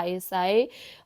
ISI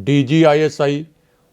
DG ISI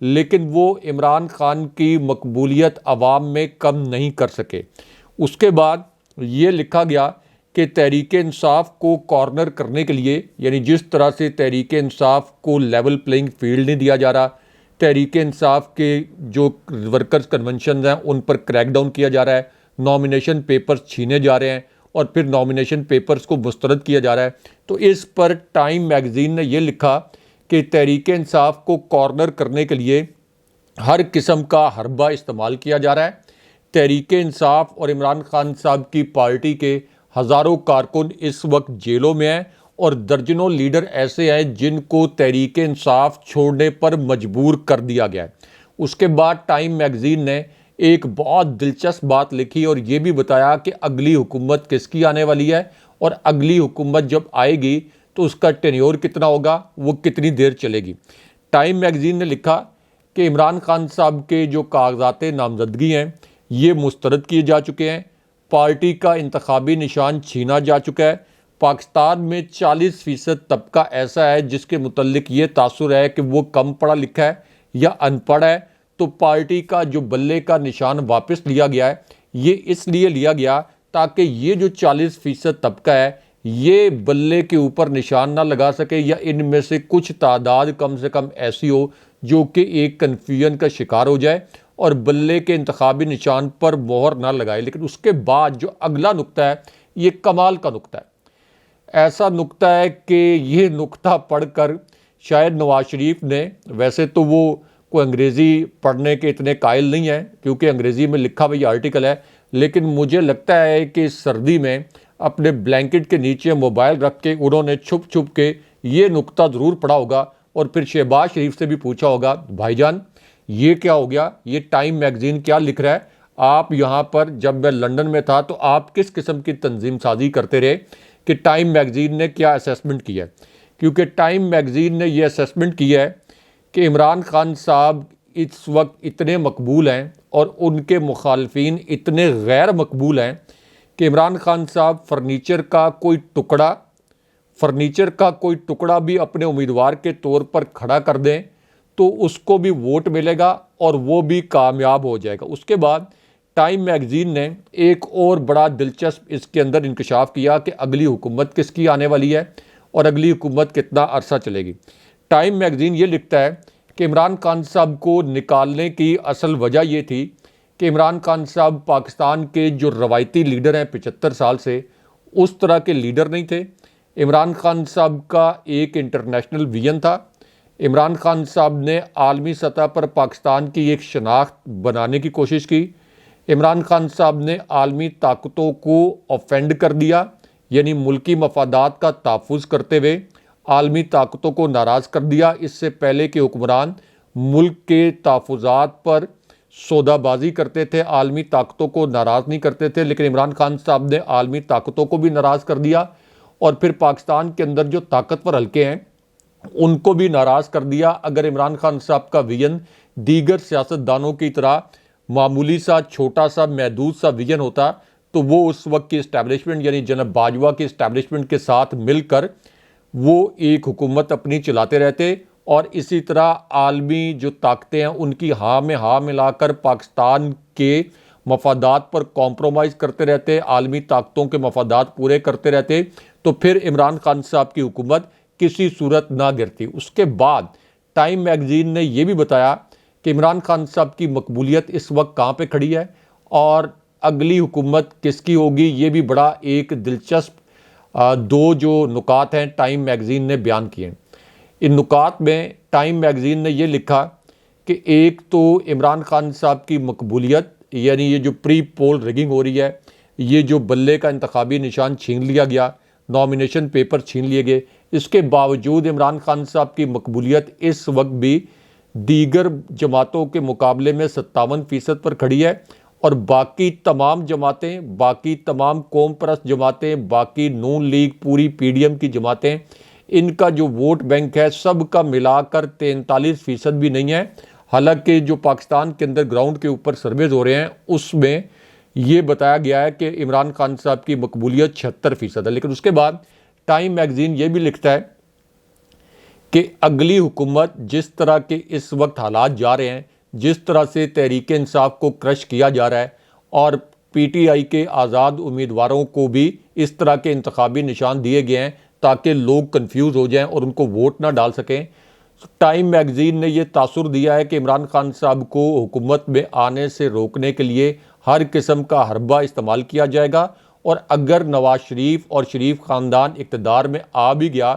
لیکن وہ عمران خان کی مقبولیت عوام میں کم نہیں کر سکے۔ اس کے بعد یہ لکھا گیا کہ تحریک انصاف کو کارنر کرنے کے لیے، یعنی جس طرح سے تحریک انصاف کو لیول پلینگ فیلڈ نہیں دیا جا رہا، تحریک انصاف کے جو ورکرز کنونشنز ہیں ان پر کریک ڈاؤن کیا جا رہا ہے، نامینیشن پیپرز چھینے جا رہے ہیں اور پھر نامینیشن پیپرز کو مسترد کیا جا رہا ہے، تو اس پر ٹائم میگزین نے یہ لکھا کہ تحریک انصاف کو کارنر کرنے کے لیے ہر قسم کا حربہ استعمال کیا جا رہا ہے۔ تحریک انصاف اور عمران خان صاحب کی پارٹی کے ہزاروں کارکن اس وقت جیلوں میں ہیں اور درجنوں لیڈر ایسے ہیں جن کو تحریک انصاف چھوڑنے پر مجبور کر دیا گیا ہے۔ اس کے بعد ٹائم میگزین نے ایک بہت دلچسپ بات لکھی اور یہ بھی بتایا کہ اگلی حکومت کس کی آنے والی ہے اور اگلی حکومت جب آئے گی تو اس کا ٹینیور کتنا ہوگا، وہ کتنی دیر چلے گی۔ ٹائم میگزین نے لکھا کہ عمران خان صاحب کے جو کاغذات نامزدگی ہیں یہ مسترد کیے جا چکے ہیں، پارٹی کا انتخابی نشان چھینا جا چکا ہے۔ پاکستان میں 40% طبقہ ایسا ہے جس کے متعلق یہ تاثر ہے کہ وہ کم پڑھا لکھا ہے یا ان پڑھ ہے، تو پارٹی کا جو بلے کا نشان واپس لیا گیا ہے یہ اس لیے لیا گیا تاکہ یہ جو 40% طبقہ ہے یہ بلے کے اوپر نشان نہ لگا سکے، یا ان میں سے کچھ تعداد کم سے کم ایسی ہو جو کہ ایک کنفیوژن کا شکار ہو جائے اور بلے کے انتخابی نشان پر مہر نہ لگائے۔ لیکن اس کے بعد جو اگلا نقطہ ہے یہ کمال کا نقطہ ہے، ایسا نقطہ ہے کہ یہ نقطہ پڑھ کر شاید نواز شریف نے، ویسے تو وہ کوئی انگریزی پڑھنے کے اتنے قائل نہیں ہیں کیونکہ انگریزی میں لکھا ہوا یہ آرٹیکل ہے، لیکن مجھے لگتا ہے کہ سردی میں اپنے بلینکٹ کے نیچے موبائل رکھ کے انہوں نے چھپ چھپ کے یہ نقطہ ضرور پڑھا ہوگا اور پھر شہباز شریف سے بھی پوچھا ہوگا، بھائی جان یہ کیا ہو گیا، یہ ٹائم میگزین کیا لکھ رہا ہے، آپ یہاں پر جب میں لندن میں تھا تو آپ کس قسم کی تنظیم سازی کرتے رہے کہ ٹائم میگزین نے کیا اسیسمنٹ کیا ہے۔ کیونکہ ٹائم میگزین نے یہ اسیسمنٹ کیا ہے کہ عمران خان صاحب اس وقت اتنے مقبول ہیں اور ان کے مخالفین اتنے غیر مقبول ہیں کہ عمران خان صاحب فرنیچر کا کوئی ٹکڑا بھی اپنے امیدوار کے طور پر کھڑا کر دیں تو اس کو بھی ووٹ ملے گا اور وہ بھی کامیاب ہو جائے گا۔ اس کے بعد ٹائم میگزین نے ایک اور بڑا دلچسپ اس کے اندر انکشاف کیا کہ اگلی حکومت کس کی آنے والی ہے اور اگلی حکومت کتنا عرصہ چلے گی۔ ٹائم میگزین یہ لکھتا ہے کہ عمران خان صاحب کو نکالنے کی اصل وجہ یہ تھی کہ عمران خان صاحب پاکستان کے جو روایتی لیڈر ہیں 75 سال سے، اس طرح کے لیڈر نہیں تھے۔ عمران خان صاحب کا ایک انٹرنیشنل ویژن تھا، عمران خان صاحب نے عالمی سطح پر پاکستان کی ایک شناخت بنانے کی کوشش کی، عمران خان صاحب نے عالمی طاقتوں کو آفینڈ کر دیا، یعنی ملکی مفادات کا تحفظ کرتے ہوئے عالمی طاقتوں کو ناراض کر دیا۔ اس سے پہلے کے حکمران ملک کے تحفظات پر سودا بازی کرتے تھے، عالمی طاقتوں کو ناراض نہیں کرتے تھے، لیکن عمران خان صاحب نے عالمی طاقتوں کو بھی ناراض کر دیا اور پھر پاکستان کے اندر جو طاقتور حلقے ہیں ان کو بھی ناراض کر دیا۔ اگر عمران خان صاحب کا ویژن دیگر سیاستدانوں کی طرح معمولی سا چھوٹا سا محدود سا ویژن ہوتا تو وہ اس وقت کی اسٹیبلشمنٹ یعنی جناب باجوہ کی اسٹیبلشمنٹ کے ساتھ مل کر وہ ایک حکومت اپنی چلاتے رہتے اور اسی طرح عالمی جو طاقتیں ہیں ان کی ہاں میں ہاں ملا کر پاکستان کے مفادات پر کمپرومائز کرتے رہتے، عالمی طاقتوں کے مفادات پورے کرتے رہتے، تو پھر عمران خان صاحب کی حکومت کسی صورت نہ گرتی۔ اس کے بعد ٹائم میگزین نے یہ بھی بتایا کہ عمران خان صاحب کی مقبولیت اس وقت کہاں پہ کھڑی ہے اور اگلی حکومت کس کی ہوگی۔ یہ بھی بڑا ایک دلچسپ دو جو نکات ہیں ٹائم میگزین نے بیان کیے۔ ان نکات میں ٹائم میگزین نے یہ لکھا کہ ایک تو عمران خان صاحب کی مقبولیت، یعنی یہ جو پری پول ریگنگ ہو رہی ہے، یہ جو بلے کا انتخابی نشان چھین لیا گیا، نامینیشن پیپر چھین لیے گئے، اس کے باوجود عمران خان صاحب کی مقبولیت اس وقت بھی دیگر جماعتوں کے مقابلے میں 57% پر کھڑی ہے، اور باقی تمام جماعتیں، باقی تمام قوم پرست جماعتیں، باقی نون لیگ، پوری پی ڈی ایم کی جماعتیں، ان کا جو ووٹ بینک ہے سب کا ملا کر 43% بھی نہیں ہے۔ حالانکہ جو پاکستان کے اندر گراؤنڈ کے اوپر سرویز ہو رہے ہیں اس میں یہ بتایا گیا ہے کہ عمران خان صاحب کی مقبولیت 76% ہے۔ لیکن اس کے بعد ٹائم میگزین یہ بھی لکھتا ہے کہ اگلی حکومت جس طرح کے اس وقت حالات جا رہے ہیں، جس طرح سے تحریک انصاف کو کرش کیا جا رہا ہے اور پی ٹی آئی کے آزاد امیدواروں کو بھی اس طرح کے انتخابی نشان دیے گئے ہیں تاکہ لوگ کنفیوز ہو جائیں اور ان کو ووٹ نہ ڈال سکیں، ٹائم میگزین نے یہ تاثر دیا ہے کہ عمران خان صاحب کو حکومت میں آنے سے روکنے کے لیے ہر قسم کا حربہ استعمال کیا جائے گا، اور اگر نواز شریف اور شریف خاندان اقتدار میں آ بھی گیا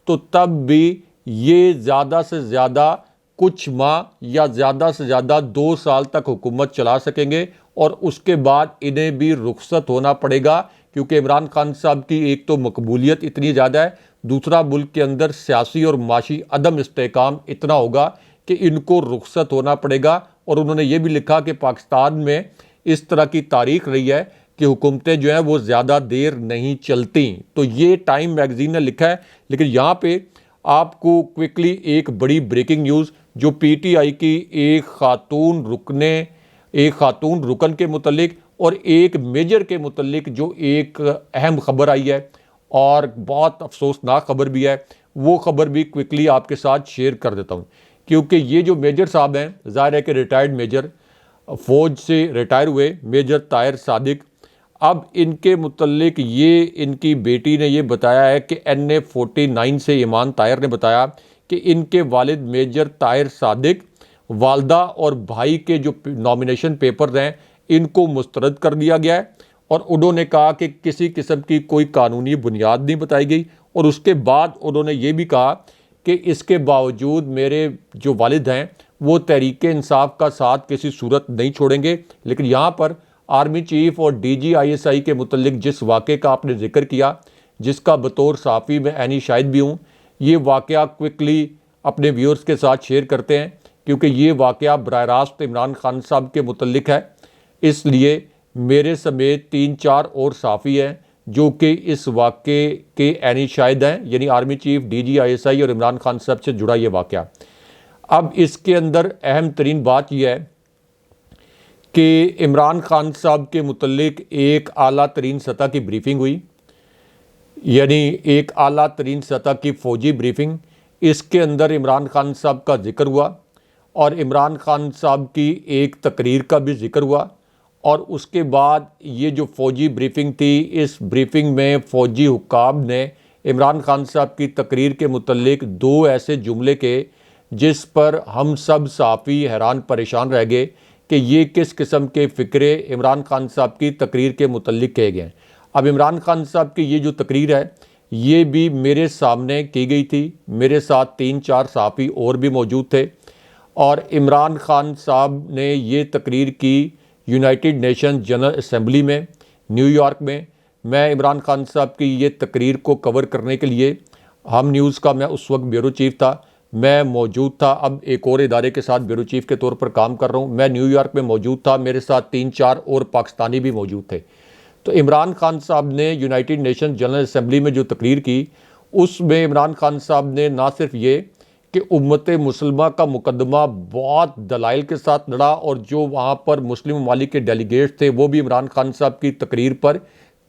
تو تب بھی یہ زیادہ سے زیادہ کچھ ماہ یا زیادہ سے زیادہ 2 سال تک حکومت چلا سکیں گے، اور اس کے بعد انہیں بھی رخصت ہونا پڑے گا، کیونکہ عمران خان صاحب کی ایک تو مقبولیت اتنی زیادہ ہے، دوسرا ملک کے اندر سیاسی اور معاشی عدم استحکام اتنا ہوگا کہ ان کو رخصت ہونا پڑے گا۔ اور انہوں نے یہ بھی لکھا کہ پاکستان میں اس طرح کی تاریخ رہی ہے کہ حکومتیں جو ہیں وہ زیادہ دیر نہیں چلتی، تو یہ ٹائم میگزین نے لکھا ہے۔ لیکن یہاں پہ آپ کو کوئکلی ایک بڑی بریکنگ نیوز جو پی ٹی آئی کی ایک خاتون رکن کے متعلق اور ایک میجر کے متعلق جو ایک اہم خبر آئی ہے اور بہت افسوسناک خبر بھی ہے، وہ خبر بھی کوئکلی آپ کے ساتھ شیئر کر دیتا ہوں، کیونکہ یہ جو میجر صاحب ہیں، ظاہر ہے کہ ریٹائرڈ میجر، فوج سے ریٹائر ہوئے میجر طاہر صادق، اب ان کے متعلق یہ ان کی بیٹی نے یہ بتایا ہے کہ NA49 سے ایمان طاہر نے بتایا کہ ان کے والد میجر طاہر صادق، والدہ اور بھائی کے جو نامینیشن پیپرز ہیں ان کو مسترد کر دیا گیا ہے، اور انہوں نے کہا کہ کسی قسم کی کوئی قانونی بنیاد نہیں بتائی گئی، اور اس کے بعد انہوں نے یہ بھی کہا کہ اس کے باوجود میرے جو والد ہیں وہ تحریک انصاف کا ساتھ کسی صورت نہیں چھوڑیں گے۔ لیکن یہاں پر آرمی چیف اور DG ISI کے متعلق جس واقعے کا آپ نے ذکر کیا، جس کا بطور صحافی میں عینی شاہد بھی ہوں، یہ واقعہ کوئکلی اپنے ویورز کے ساتھ شیئر کرتے ہیں، کیونکہ یہ واقعہ براہ راست عمران خان صاحب کے متعلق ہے، اس لیے میرے سمیت 3-4 اور صحافی ہیں جو کہ اس واقعے کے عینی شاہد ہیں، یعنی آرمی چیف، DG ISI اور عمران خان صاحب سے جڑا یہ واقعہ۔ اب اس کے اندر اہم ترین بات یہ ہے کہ عمران خان صاحب کے متعلق ایک اعلیٰ ترین سطح کی بریفنگ ہوئی، یعنی ایک اعلیٰ ترین سطح کی فوجی بریفنگ۔ اس کے اندر عمران خان صاحب کا ذکر ہوا، اور عمران خان صاحب کی ایک تقریر کا بھی ذکر ہوا، اور اس کے بعد یہ جو فوجی بریفنگ تھی، اس بریفنگ میں فوجی حکام نے عمران خان صاحب کی تقریر کے متعلق 2 ایسے جملے کہے جس پر ہم سب صحافی حیران پریشان رہ گئے کہ یہ کس قسم کے فکرے عمران خان صاحب کی تقریر کے متعلق کہے گئے ہیں۔ اب عمران خان صاحب کی یہ جو تقریر ہے یہ بھی میرے سامنے کی گئی تھی، میرے ساتھ 3-4 صحافی اور بھی موجود تھے، اور عمران خان صاحب نے یہ تقریر کی یونائٹڈ نیشن جنرل اسمبلی میں نیو یارک میں۔ میں عمران خان صاحب کی یہ تقریر کو کور کرنے کے لیے ہم نیوز کا میں اس وقت بیورو چیف تھا، میں موجود تھا، اب ایک اور ادارے کے ساتھ بیورو چیف کے طور پر کام کر رہا ہوں، میں نیو یارک میں موجود تھا، میرے ساتھ 3-4 اور پاکستانی بھی موجود تھے۔ تو عمران خان صاحب نے یونائٹڈ نیشن جنرل اسمبلی میں جو تقریر کی، اس میں عمران خان صاحب نے نہ صرف یہ کہ امت مسلمہ کا مقدمہ بہت دلائل کے ساتھ لڑا، اور جو وہاں پر مسلم ممالک کے ڈیلیگیٹس تھے وہ بھی عمران خان صاحب کی تقریر پر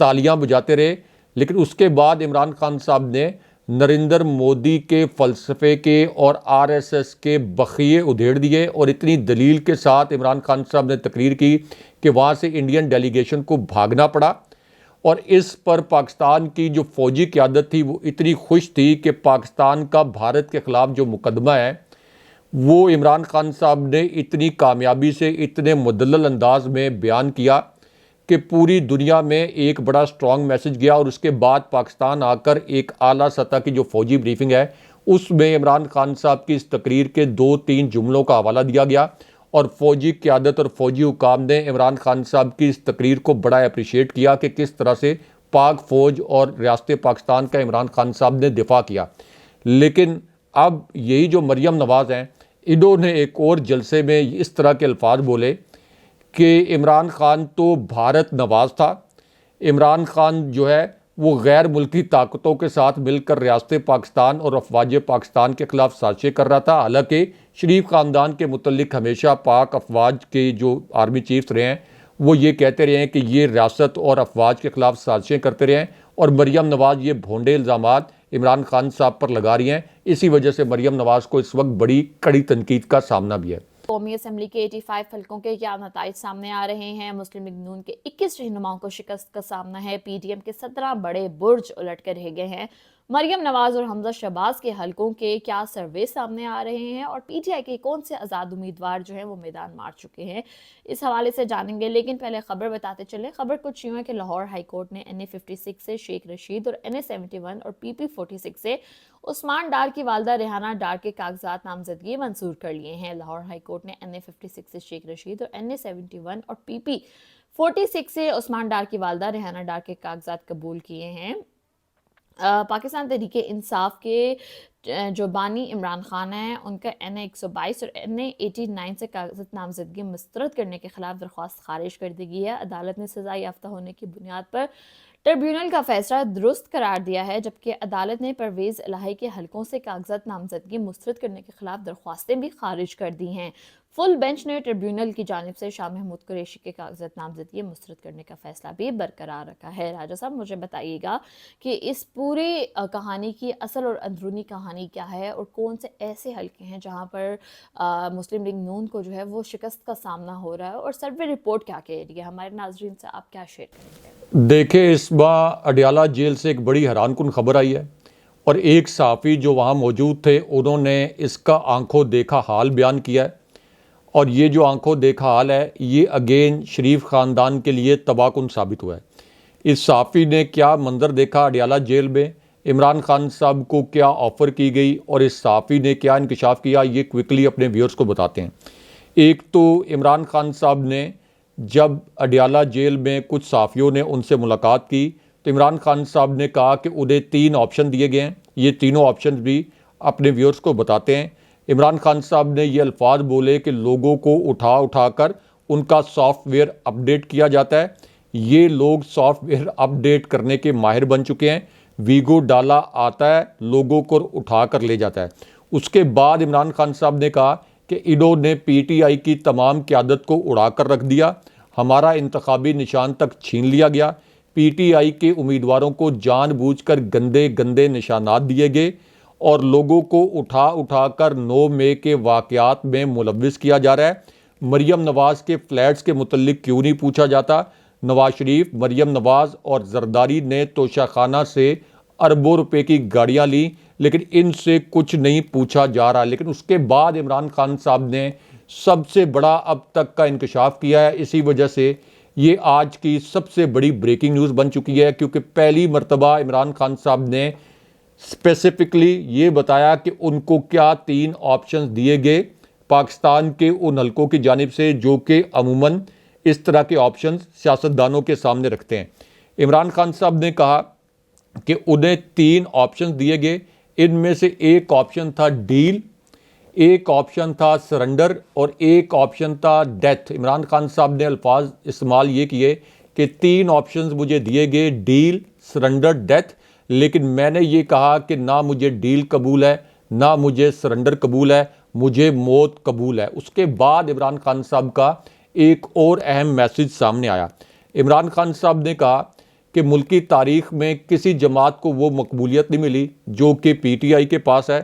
تالیاں بجاتے رہے، لیکن اس کے بعد عمران خان صاحب نے نریندر مودی کے فلسفے کے اور RSS کے بخیے ادھیڑ دیے، اور اتنی دلیل کے ساتھ عمران خان صاحب نے تقریر کی کہ وہاں سے انڈین ڈیلیگیشن کو بھاگنا پڑا، اور اس پر پاکستان کی جو فوجی قیادت تھی وہ اتنی خوش تھی کہ پاکستان کا بھارت کے خلاف جو مقدمہ ہے وہ عمران خان صاحب نے اتنی کامیابی سے اتنے مدلل انداز میں بیان کیا کہ پوری دنیا میں ایک بڑا سٹرونگ میسج گیا، اور اس کے بعد پاکستان آ کر ایک اعلیٰ سطح کی جو فوجی بریفنگ ہے اس میں عمران خان صاحب کی اس تقریر کے 2-3 جملوں کا حوالہ دیا گیا، اور فوجی قیادت اور فوجی حکام نے عمران خان صاحب کی اس تقریر کو بڑا اپریشیٹ کیا کہ کس طرح سے پاک فوج اور ریاست پاکستان کا عمران خان صاحب نے دفاع کیا۔ لیکن اب یہی جو مریم نواز ہیں، انہوں نے ایک اور جلسے میں اس طرح کے الفاظ بولے کہ عمران خان تو بھارت نواز تھا، عمران خان جو ہے وہ غیر ملکی طاقتوں کے ساتھ مل کر ریاست پاکستان اور افواج پاکستان کے خلاف سازشیں کر رہا تھا، حالانکہ شریف خاندان کے متعلق ہمیشہ پاک افواج کے جو آرمی چیفز رہے ہیں وہ یہ کہتے رہے ہیں کہ یہ ریاست اور افواج کے خلاف سازشیں کرتے رہے ہیں، اور مریم نواز یہ بھونڈے الزامات عمران خان صاحب پر لگا رہی ہیں. اسی وجہ سے مریم نواز کو اس وقت بڑی کڑی تنقید کا سامنا بھی ہے. قومی اسمبلی کے 85 حلقوں کے کیا نتائج سامنے آ رہے ہیں؟ مسلم لیگ نون کے 21 رہنماؤں کو شکست کا سامنا ہے. پی ڈی ایم کے 17 بڑے برج الٹ کر رہ گئے ہیں. مریم نواز اور حمزہ شہباز کے حلقوں کے کیا سروے سامنے آ رہے ہیں اور پی ٹی آئی کے کون سے آزاد امیدوار جو ہیں وہ میدان مار چکے ہیں، اس حوالے سے جانیں گے. لیکن پہلے خبر بتاتے چلیں. خبر کچھ یوں ہے کہ لاہور ہائی کورٹ نے این اے 56 سے شیخ رشید اور این اے 71 اور پی پی 46 سے عثمان ڈار کی والدہ ریحانہ ڈار کے کاغذات نامزدگی منظور کر لیے ہیں. لاہور ہائی کورٹ نے این اے 56 سے شیخ رشید اور این اے 71 اور پی پی 46 سے عثمان ڈار کی والدہ ریحانہ ڈار کے کاغذات قبول کیے ہیں. پاکستان تحریک انصاف کے جو بانی عمران خان ہیں ان کا این اے 122 اور این اے 89 سے کاغذات نامزدگی مسترد کرنے کے خلاف درخواست خارج کر دی گئی ہے. عدالت نے سزا یافتہ ہونے کی بنیاد پر ٹریبیونل کا فیصلہ درست قرار دیا ہے، جبکہ عدالت نے پرویز الہی کے حلقوں سے کاغذات نامزدگی مسترد کرنے کے خلاف درخواستیں بھی خارج کر دی ہیں. فل بینچ نے ٹریبیونل کی جانب سے شاہ محمود قریشی کے کاغذات نامزدگی مسترد کرنے کا فیصلہ بھی برقرار رکھا ہے. راجہ صاحب مجھے بتائیے گا کہ اس پوری کہانی کی اصل اور اندرونی کہانی کیا ہے اور کون سے ایسے حلقے ہیں جہاں پر مسلم لیگ نون کو جو ہے وہ شکست کا سامنا ہو رہا ہے اور سروے رپورٹ کیا کہہ رہی ہے؟ ہمارے ناظرین سے آپ کیا شیئر کریں گے؟ دیکھیں، اس بار اڈیالہ جیل سے ایک بڑی حیران کن خبر آئی ہے اور ایک صحافی جو وہاں موجود تھے انہوں نے اس کا آنکھوں دیکھا حال بیان کیا ہے. اور یہ جو آنکھوں دیکھا حال ہے یہ اگین شریف خاندان کے لیے تباہ کن ثابت ہوا ہے. اس صحافی نے کیا منظر دیکھا اڈیالہ جیل میں، عمران خان صاحب کو کیا آفر کی گئی اور اس صحافی نے کیا انکشاف کیا، یہ کوئکلی اپنے ویورز کو بتاتے ہیں. ایک تو عمران خان صاحب نے جب اڈیالہ جیل میں کچھ صحافیوں نے ان سے ملاقات کی تو عمران خان صاحب نے کہا کہ انہیں 3 آپشن دیے گئے ہیں. یہ تینوں آپشن بھی اپنے ویورز کو بتاتے ہیں. عمران خان صاحب نے یہ الفاظ بولے کہ لوگوں کو اٹھا کر ان کا سافٹ ویئر اپڈیٹ کیا جاتا ہے. یہ لوگ سافٹ ویئر اپڈیٹ کرنے کے ماہر بن چکے ہیں. ویگو ڈالا آتا ہے، لوگوں کو اٹھا کر لے جاتا ہے. اس کے بعد عمران خان صاحب نے کہا کہ انہوں نے پی ٹی آئی کی تمام قیادت کو اڑا کر رکھ دیا، ہمارا انتخابی نشان تک چھین لیا گیا. پی ٹی آئی کے امیدواروں کو جان بوجھ کر گندے گندے نشانات دیے گئے اور لوگوں کو اٹھا کر 9 مئی کے واقعات میں ملوث کیا جا رہا ہے. مریم نواز کے فلیٹس کے متعلق کیوں نہیں پوچھا جاتا؟ نواز شریف، مریم نواز اور زرداری نے توشہ خانہ سے اربوں روپے کی گاڑیاں لیں لیکن ان سے کچھ نہیں پوچھا جا رہا. لیکن اس کے بعد عمران خان صاحب نے سب سے بڑا اب تک کا انکشاف کیا ہے. اسی وجہ سے یہ آج کی سب سے بڑی بریکنگ نیوز بن چکی ہے، کیونکہ پہلی مرتبہ عمران خان صاحب نے اسپیسیفکلی یہ بتایا کہ ان کو کیا 3 آپشنز دیے گئے پاکستان کے ان حلقوں کی جانب سے جو کہ عموماً اس طرح کے آپشنز سیاستدانوں کے سامنے رکھتے ہیں. عمران خان صاحب نے کہا کہ انہیں 3 آپشنز دیے گئے. ان میں سے ایک آپشن تھا ڈیل، ایک آپشن تھا سرنڈر اور ایک آپشن تھا ڈیتھ. عمران خان صاحب نے الفاظ استعمال یہ کیے کہ 3 آپشنز مجھے دیے گئے، ڈیل، سرنڈر، ڈیتھ، لیکن میں نے یہ کہا کہ نہ مجھے ڈیل قبول ہے نہ مجھے سرنڈر قبول ہے، مجھے موت قبول ہے. اس کے بعد عمران خان صاحب کا ایک اور اہم میسج سامنے آیا. عمران خان صاحب نے کہا کہ ملکی تاریخ میں کسی جماعت کو وہ مقبولیت نہیں ملی جو کہ پی ٹی آئی کے پاس ہے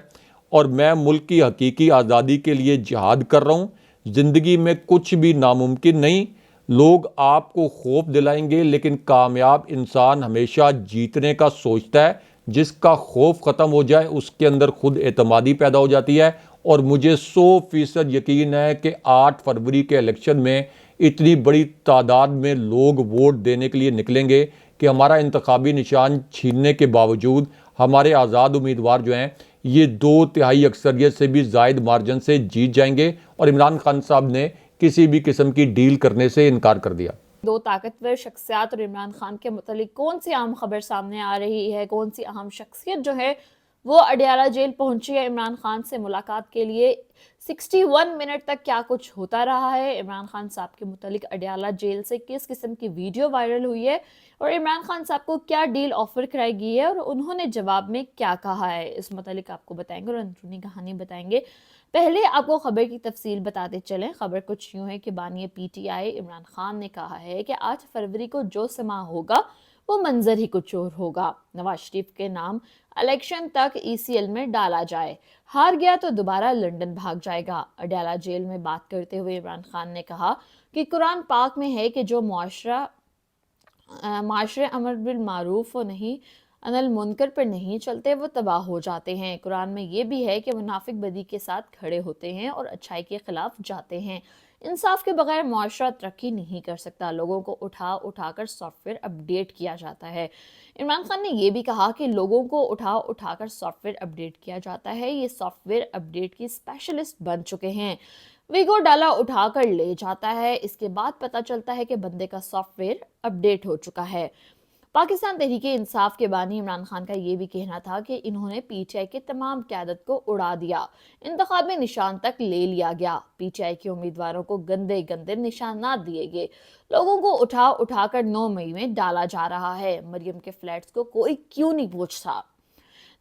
اور میں ملک کی حقیقی آزادی کے لیے جہاد کر رہا ہوں. زندگی میں کچھ بھی ناممکن نہیں. لوگ آپ کو خوف دلائیں گے لیکن کامیاب انسان ہمیشہ جیتنے کا سوچتا ہے. جس کا خوف ختم ہو جائے اس کے اندر خود اعتمادی پیدا ہو جاتی ہے. اور مجھے 100% یقین ہے کہ 8 فروری کے الیکشن میں اتنی بڑی تعداد میں لوگ ووٹ دینے کے لیے نکلیں گے کہ ہمارا انتخابی نشان چھیننے کے باوجود ہمارے آزاد امیدوار جو ہیں یہ 2/3 اکثریت سے بھی زائد مارجن سے جیت جائیں گے. اور عمران خان صاحب نے کسی بھی قسم کی ڈیل کرنے سے انکار کر دیا. 2 طاقتور شخصیات اور عمران خان کے متعلق کون سی اہم خبر سامنے آ رہی ہے؟ کون سی اہم شخصیت جو ہے وہ اڈیالہ جیل پہنچی ہے عمران خان سے ملاقات کے لیے؟ 61 منٹ تک کیا کچھ ہوتا رہا ہے؟ عمران خان صاحب کے متعلق اڈیالہ جیل سے کس قسم کی ویڈیو وائرل ہوئی ہے اور عمران خان صاحب کو کیا ڈیل آفر کرائی گئی ہے اور انہوں نے جواب میں کیا کہا ہے؟ اس متعلق آپ کو بتائیں گے اور اندرونی کہانی بتائیں گے. پہلے آپ کو خبر کی تفصیل بتاتے چلیں۔ خبر کچھ یوں ہے کہ بانی P T I Imran Khan نے کہا ہے کہ 8 فروری کو جو سما ہوگا وہ منظر ہی کچھ اور ہوگا۔ نواز شریف کے نام الیکشن تک ای سی ایل میں ڈالا جائے، ہار گیا تو دوبارہ لندن بھاگ جائے گا۔ اڈیالہ جیل میں بات کرتے ہوئے عمران خان نے کہا کہ قرآن پاک میں ہے کہ جو معاشرے امر بالمعروف و نہیں عن المنکر پر نہیں چلتے وہ تباہ ہو جاتے ہیں۔ قرآن میں یہ بھی ہے کہ منافق بدی کے ساتھ کھڑے ہوتے ہیں اور اچھائی کے خلاف جاتے ہیں۔ انصاف کے بغیر معاشرہ ترقی نہیں کر سکتا، لوگوں کو اٹھا کر سافٹ ویئر اپڈیٹ کیا جاتا ہے۔ عمران خان نے یہ بھی کہا کہ لوگوں کو اٹھا کر سافٹ ویئر اپڈیٹ کیا جاتا ہے، یہ سافٹ ویئر اپڈیٹ کی اسپیشلسٹ بن چکے ہیں۔ ویگو ڈالا اٹھا کر لے جاتا ہے، اس کے بعد پتہ چلتا ہے کہ بندے کا سافٹ ویئر اپڈیٹ ہو چکا ہے۔ پاکستان تحریک انصاف کے بانی عمران خان کا یہ بھی کہنا تھا کہ انہوں نے پی ٹی آئی کی تمام قیادت کو اڑا دیا، انتخاب میں نشان تک لے لیا گیا، پی ٹی آئی کے امیدواروں کو گندے گندے نشانات دیے گئے، لوگوں کو اٹھا کر 9 مئی میں ڈالا جا رہا ہے۔ مریم کے فلیٹس کو کوئی کیوں نہیں پوچھتا؟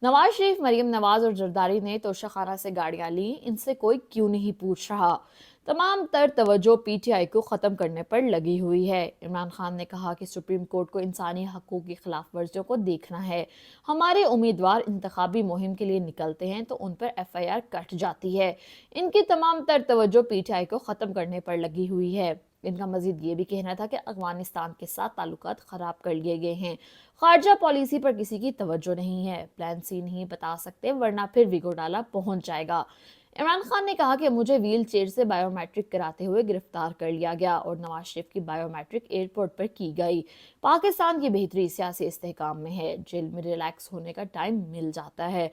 نواز شریف، مریم نواز اور زرداری نے توشہ خانہ سے گاڑیاں لیں، ان سے کوئی کیوں نہیں پوچھ رہا؟ تمام تر توجہ پی ٹی آئی کو ختم کرنے پر لگی ہوئی ہے۔ عمران خان نے کہا کہ سپریم کورٹ کو انسانی حقوق کی خلاف ورزیوں کو دیکھنا ہے۔ ہمارے امیدوار انتخابی مہم کے لیے نکلتے ہیں تو ان پر ایف آئی آر کٹ جاتی ہے۔ ان کی تمام تر توجہ پی ٹی آئی کو ختم کرنے پر لگی ہوئی ہے۔ ان کا مزید یہ بھی کہنا تھا کہ افغانستان کے ساتھ تعلقات خراب کر لیے گئے ہیں، خارجہ پالیسی پر کسی کی توجہ نہیں ہے، پلان سی نہیں بتا سکتے ورنہ پھر ویگو ڈالا پہنچ جائے گا۔ عمران خان نے کہا کہ مجھے ویل چیئر سے بائیو میٹرک کراتے ہوئے گرفتار کر لیا گیا اور نواز شریف کی بائیو میٹرک ایئرپورٹ پر کی گئی۔ پاکستان کی بہتری سیاسی استحکام میں ہے، جیل میں ریلیکس ہونے کا ٹائم مل جاتا ہے۔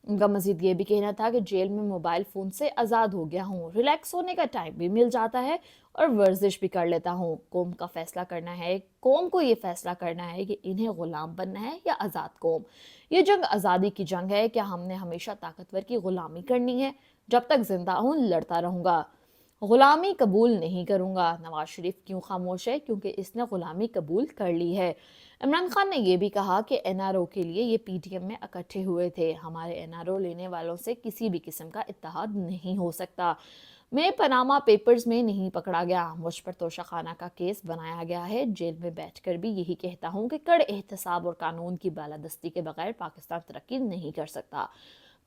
ان کا مزید یہ بھی کہنا تھا کہ جیل میں موبائل فون سے آزاد ہو گیا ہوں، ریلیکس ہونے کا ٹائم بھی مل جاتا ہے اور ورزش بھی کر لیتا ہوں۔ قوم کو یہ فیصلہ کرنا ہے کہ انہیں غلام بننا ہے یا آزاد قوم۔ یہ جنگ آزادی کی جنگ ہے، کیا ہم نے ہمیشہ طاقتور کی غلامی کرنی ہے؟ جب تک زندہ ہوں لڑتا رہوں گا، غلامی قبول نہیں کروں گا۔ نواز شریف کیوں خاموش ہے؟ کیونکہ اس نے غلامی قبول کر لی ہے۔ عمران خان نے یہ بھی کہا کہ این آر او کے لیے یہ پی ٹی ایم میں اکٹھے ہوئے تھے، ہمارے این آر او لینے والوں سے کسی بھی قسم کا اتحاد نہیں ہو سکتا۔ میں پاناما پیپرز میں نہیں پکڑا گیا، مجھ پر توشہ خانہ کا کیس بنایا گیا ہے، جیل میں بیٹھ کر بھی یہی کہتا ہوں کہ کڑے احتساب اور قانون کی بالادستی کے بغیر پاکستان ترقی نہیں کر سکتا۔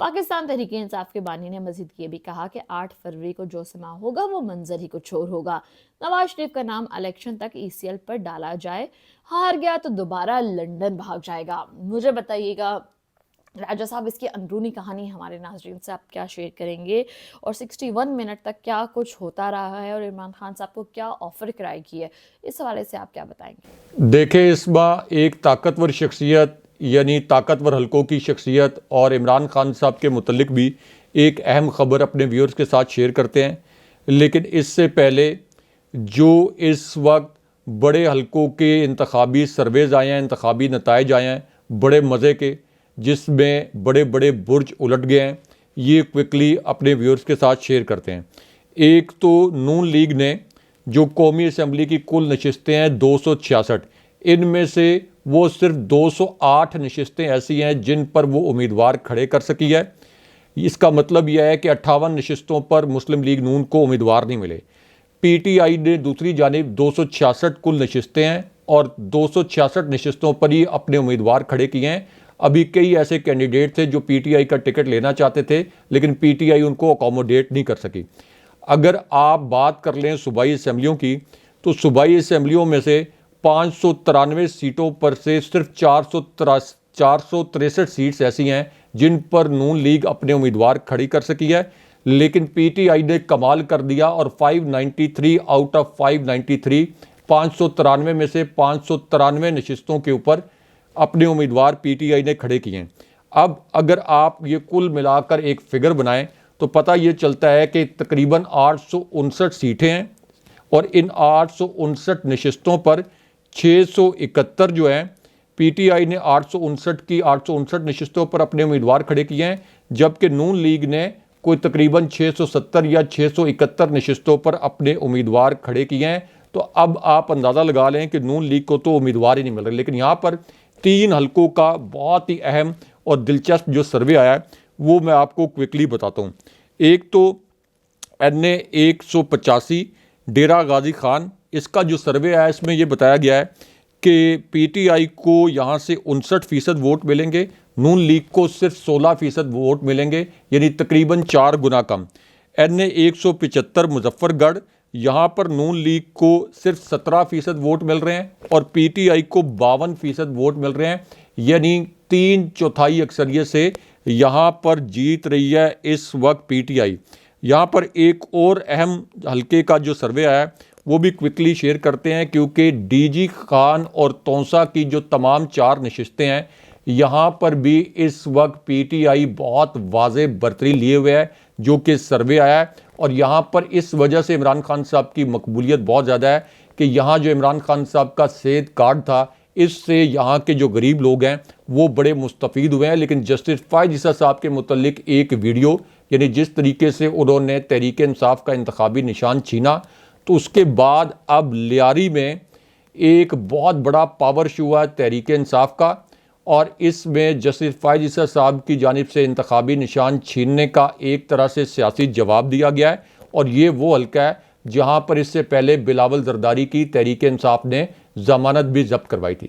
پاکستان تحریک انصاف کے بانی نے مزید یہ بھی کہا کہ 8 فروری کو جو سما ہوگا وہ منظر ہی کچھ اور ہوگا۔ نواز شریف کا نام الیکشن تک ای سی ایل پر ڈالا جائے، ہار گیا تو دوبارہ لندن بھاگ جائے گا۔ مجھے بتائیے گا راجہ صاحب، اس کی اندرونی کہانی ہمارے ناظرین سے آپ کیا شیئر کریں گے، اور 61 منٹ تک کیا کچھ ہوتا رہا ہے اور عمران خان صاحب کو کیا آفر کرائی کی ہے، اس حوالے سے آپ کیا بتائیں گے؟ دیکھیں، اس بار ایک طاقتور شخصیت یعنی طاقتور حلقوں کی شخصیت اور عمران خان صاحب کے متعلق بھی ایک اہم خبر اپنے ویورز کے ساتھ شیئر کرتے ہیں، لیکن اس سے پہلے جو اس وقت بڑے حلقوں کے انتخابی سرویز آئے ہیں، انتخابی نتائج آئے ہیں بڑے مزے کے، جس میں بڑے بڑے برج الٹ گئے ہیں، یہ کوئکلی اپنے ویورز کے ساتھ شیئر کرتے ہیں۔ ایک تو نون لیگ نے جو قومی اسمبلی کی کل نشستیں ہیں 266، ان میں سے وہ صرف 208 نشستیں ایسی ہیں جن پر وہ امیدوار کھڑے کر سکی ہے۔ اس کا مطلب یہ ہے کہ 58 نشستوں پر مسلم لیگ نون کو امیدوار نہیں ملے۔ پی ٹی آئی نے دوسری جانب 266 کل نشستیں ہیں اور 266 نشستوں پر ہی اپنے امیدوار کھڑے کیے ہیں۔ ابھی کئی ایسے کینڈیڈیٹ تھے جو پی ٹی آئی کا ٹکٹ لینا چاہتے تھے لیکن پی ٹی آئی ان کو اکوموڈیٹ نہیں کر سکی۔ اگر آپ بات کر لیں صوبائی اسمبلیوں کی تو صوبائی اسمبلیوں میں سے 593 سیٹوں پر سے صرف 463 سیٹس ایسی ہیں جن پر نون لیگ اپنے امیدوار کھڑی کر سکی ہے، لیکن پی ٹی آئی نے کمال کر دیا اور 593 آؤٹ آف 593 593 میں سے 593 نشستوں کے اوپر اپنے امیدوار پی ٹی آئی نے کھڑے کیے ہیں۔ اب اگر آپ یہ کل ملا کر ایک فگر بنائیں تو پتہ یہ چلتا ہے کہ تقریباً 859 سیٹیں ہیں اور ان 859 نشستوں پر 671 جو ہیں پی ٹی آئی نے 859 نشستوں پر اپنے امیدوار کھڑے کیے ہیں، جبکہ نون لیگ نے کوئی تقریباً 670 یا 671 نشستوں پر اپنے امیدوار کھڑے کیے ہیں۔ تو اب آپ اندازہ لگا لیں کہ نون لیگ کو تو امیدوار ہی نہیں مل رہے۔ لیکن یہاں پر 3 حلقوں کا بہت ہی اہم اور دلچسپ جو سروے آیا ہے وہ میں آپ کو کوئکلی بتاتا ہوں۔ ایک تو NA 185 ڈیرہ غازی خان، اس کا جو سروے ہے اس میں یہ بتایا گیا ہے کہ پی ٹی آئی کو یہاں سے 59% ووٹ ملیں گے، نون لیگ کو صرف 16% ووٹ ملیں گے، یعنی تقریباً 4 گنا کم۔ NA 175 مظفر گڑھ، یہاں پر نون لیگ کو صرف 17% ووٹ مل رہے ہیں اور پی ٹی آئی کو 52% ووٹ مل رہے ہیں، یعنی 3/4 اکثریت سے یہاں پر جیت رہی ہے اس وقت پی ٹی آئی۔ یہاں پر ایک اور اہم حلقے کا جو سروے آیا ہے وہ بھی کوئکلی شیئر کرتے ہیں، کیونکہ ڈی جی خان اور تونسا کی جو تمام 4 نشستیں ہیں یہاں پر بھی اس وقت پی ٹی آئی بہت واضح برتری لیے ہوئے ہے، جو کہ سروے آیا ہے، اور یہاں پر اس وجہ سے عمران خان صاحب کی مقبولیت بہت زیادہ ہے کہ یہاں جو عمران خان صاحب کا صحت کارڈ تھا اس سے یہاں کے جو غریب لوگ ہیں وہ بڑے مستفید ہوئے ہیں۔ لیکن جسٹس فائز عیسیٰ صاحب کے متعلق ایک ویڈیو، یعنی جس طریقے سے انہوں نے تحریک انصاف کا انتخابی نشان چھینا، تو اس کے بعد اب لیاری میں ایک بہت بڑا پاور شو ہے تحریک انصاف کا، اور اس میں جسٹس فائز عیسیٰ صاحب کی جانب سے انتخابی نشان چھیننے کا ایک طرح سے سیاسی جواب دیا گیا ہے، اور یہ وہ حلقہ ہے جہاں پر اس سے پہلے بلاول زرداری کی تحریک انصاف نے ضمانت بھی ضبط کروائی تھی۔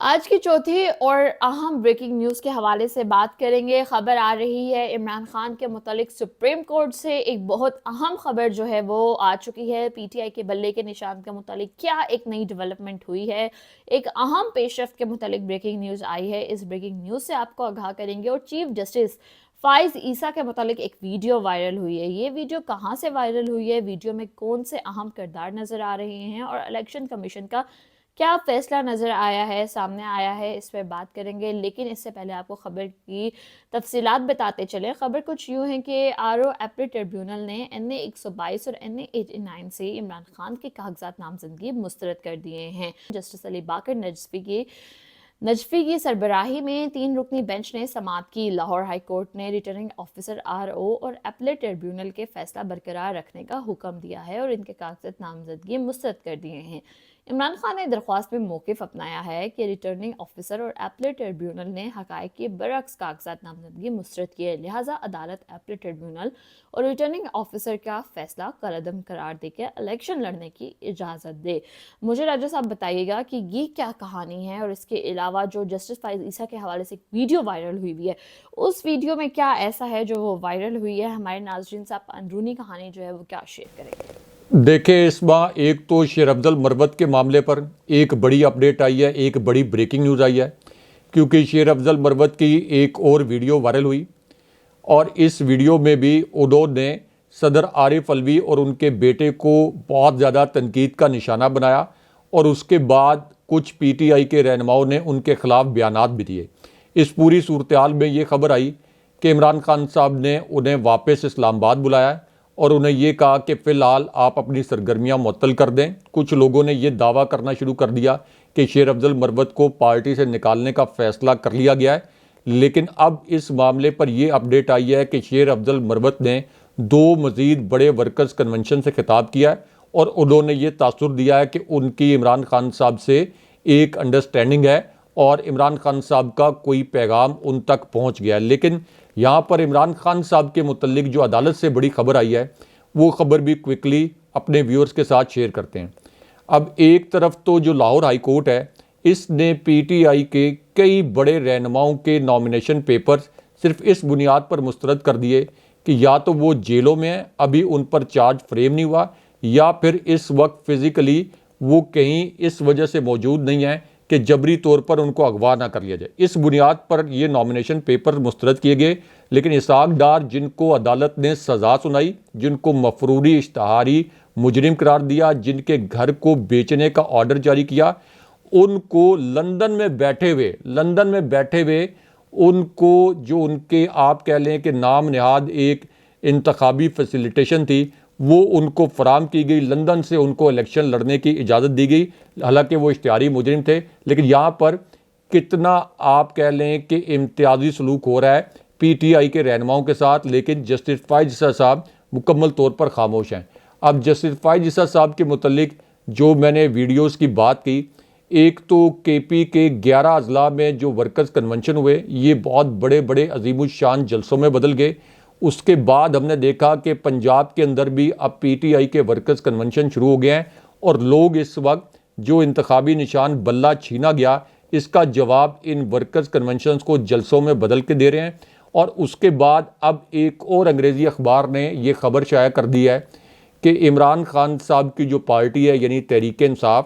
آج کی چوتھی اور اہم بریکنگ نیوز کے حوالے سے بات کریں گے۔ خبر آ رہی ہے عمران خان کے متعلق سپریم کورٹ سے ایک بہت اہم خبر جو ہے وہ آ چکی ہے۔ پی ٹی آئی کے بلے کے نشان کے متعلق کیا ایک نئی ڈیولپمنٹ ہوئی ہے، ایک اہم پیش رفت کے متعلق بریکنگ نیوز آئی ہے۔ اس بریکنگ نیوز سے آپ کو آگاہ کریں گے، اور چیف جسٹس فائز عیسیٰ کے متعلق ایک ویڈیو وائرل ہوئی ہے۔ یہ ویڈیو کہاں سے وائرل ہوئی ہے، ویڈیو میں کون سے اہم کردار نظر آ رہے ہیں، اور الیکشن کمیشن کا کیا فیصلہ نظر آیا ہے، سامنے آیا ہے، اس پہ بات کریں گے۔ لیکن اس سے پہلے آپ کو خبر کی تفصیلات بتاتے چلیں۔ خبر کچھ یوں ہے کہ آر او ایپلیٹ ٹریبیونل نے NA 122 اور NA 89 سے عمران خان کے کاغذات نامزدگی مسترد کر دیے ہیں۔ جسٹس علی باقر نجفی کی سربراہی میں 3 رکنی بینچ نے سماعت کی۔ لاہور ہائی کورٹ نے ریٹرننگ آفیسر RO اور ایپلیٹ ٹریبیونل کے فیصلہ برقرار رکھنے کا حکم دیا ہے اور ان کے کاغذات نامزدگی مسترد کر دیے ہیں۔ عمران خان نے درخواست میں موقف اپنایا ہے کہ ریٹرننگ آفیسر اور ایپلیٹ ٹریبیونل نے حقائق کے برعکس کاغذات نامزدگی مسترد کیے، لہٰذا عدالت ایپلیٹ ٹریبیونل اور ریٹرننگ آفیسر کا فیصلہ کالعدم قرار دے کے الیکشن لڑنے کی اجازت دے۔ مجھے راجہ صاحب بتائیے گا کہ یہ کیا کہانی ہے، اور اس کے علاوہ جو جسٹس فائز عیسیٰ کے حوالے سے ایک ویڈیو وائرل ہوئی ہے، اس ویڈیو میں کیا ایسا ہے جو وہ وائرل ہوئی ہے؟ ہمارے ناظرین سے آپ اندرونی کہانی جو ہے وہ کیا شیئر کریں گے؟ دیکھیں اس ماہ ایک تو شیر افضل مروت کے معاملے پر ایک بڑی اپڈیٹ آئی ہے، ایک بڑی بریکنگ نیوز آئی ہے، کیونکہ شیر افضل مروت کی ایک اور ویڈیو وائرل ہوئی، اور اس ویڈیو میں بھی انہوں نے صدر عارف علوی اور ان کے بیٹے کو بہت زیادہ تنقید کا نشانہ بنایا، اور اس کے بعد کچھ پی ٹی آئی کے رہنماؤں نے ان کے خلاف بیانات بھی دیے۔ اس پوری صورتحال میں یہ خبر آئی کہ عمران خان صاحب نے انہیں واپس اسلام آباد بلایا ہے اور انہیں یہ کہا کہ فی الحال آپ اپنی سرگرمیاں معطل کر دیں۔ کچھ لوگوں نے یہ دعویٰ کرنا شروع کر دیا کہ شیر افضل مروت کو پارٹی سے نکالنے کا فیصلہ کر لیا گیا ہے، لیکن اب اس معاملے پر یہ اپڈیٹ آئی ہے کہ شیر افضل مروت نے 2 مزید بڑے ورکرز کنونشن سے خطاب کیا ہے، اور انہوں نے یہ تاثر دیا ہے کہ ان کی عمران خان صاحب سے ایک انڈرسٹینڈنگ ہے اور عمران خان صاحب کا کوئی پیغام ان تک پہنچ گیا ہے۔ لیکن یہاں پر عمران خان صاحب کے متعلق جو عدالت سے بڑی خبر آئی ہے وہ خبر بھی کوئکلی اپنے ویورز کے ساتھ شیئر کرتے ہیں۔ اب ایک طرف تو جو لاہور ہائی کورٹ ہے اس نے پی ٹی آئی کے کئی بڑے رہنماؤں کے نامینیشن پیپرز صرف اس بنیاد پر مسترد کر دیے کہ یا تو وہ جیلوں میں ہیں، ابھی ان پر چارج فریم نہیں ہوا، یا پھر اس وقت فزیکلی وہ کہیں اس وجہ سے موجود نہیں ہیں کہ جبری طور پر ان کو اغوا نہ کر لیا جائے۔ اس بنیاد پر یہ نامینیشن پیپر مسترد کیے گئے، لیکن اسحاق ڈار جن کو عدالت نے سزا سنائی، جن کو مفروری اشتہاری مجرم قرار دیا، جن کے گھر کو بیچنے کا آرڈر جاری کیا، ان کو لندن میں بیٹھے ہوئے ان کو جو ان کے آپ کہہ لیں کہ نام نہاد ایک انتخابی فیسیلیٹیشن تھی وہ ان کو فراہم کی گئی، لندن سے ان کو الیکشن لڑنے کی اجازت دی گئی، حالانکہ وہ اشتہاری مجرم تھے۔ لیکن یہاں پر کتنا آپ کہہ لیں کہ امتیازی سلوک ہو رہا ہے پی ٹی آئی کے رہنماؤں کے ساتھ، لیکن جسٹس فائز عیسیٰ صاحب مکمل طور پر خاموش ہیں۔ اب جسٹس فائز عیسیٰ صاحب کے متعلق جو میں نے ویڈیوز کی بات کی، ایک تو کے پی کے 11 اضلاع میں جو ورکرز کنونشن ہوئے یہ بہت بڑے عظیم الشان جلسوں میں بدل گئے، اس کے بعد ہم نے دیکھا کہ پنجاب کے اندر بھی اب پی ٹی آئی کے ورکرز کنونشن شروع ہو گئے ہیں اور لوگ اس وقت جو انتخابی نشان بلہ چھینا گیا اس کا جواب ان ورکرز کنونشنز کو جلسوں میں بدل کے دے رہے ہیں. اور اس کے بعد اب ایک اور انگریزی اخبار نے یہ خبر شائع کر دی ہے کہ عمران خان صاحب کی جو پارٹی ہے یعنی تحریک انصاف،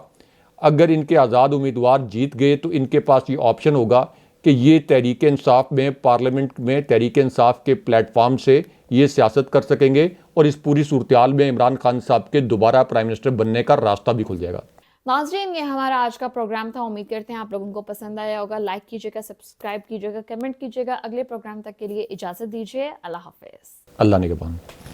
اگر ان کے آزاد امیدوار جیت گئے تو ان کے پاس یہ آپشن ہوگا کہ یہ تحریک انصاف میں پارلیمنٹ میں تحریک انصاف کے پلیٹ فارم سے یہ سیاست کر سکیں گے اور اس پوری صورتحال میں عمران خان صاحب کے دوبارہ پرائم منسٹر بننے کا راستہ بھی کھل جائے گا. ناظرین، یہ ہمارا آج کا پروگرام تھا. امید کرتے ہیں آپ لوگوں کو پسند آیا ہوگا. لائک کیجیے گا، سبسکرائب کیجیے گا، کمنٹ کیجیے گا. اگلے پروگرام تک کے لیے اجازت دیجیے. اللہ حافظ. اللہ نگہبان.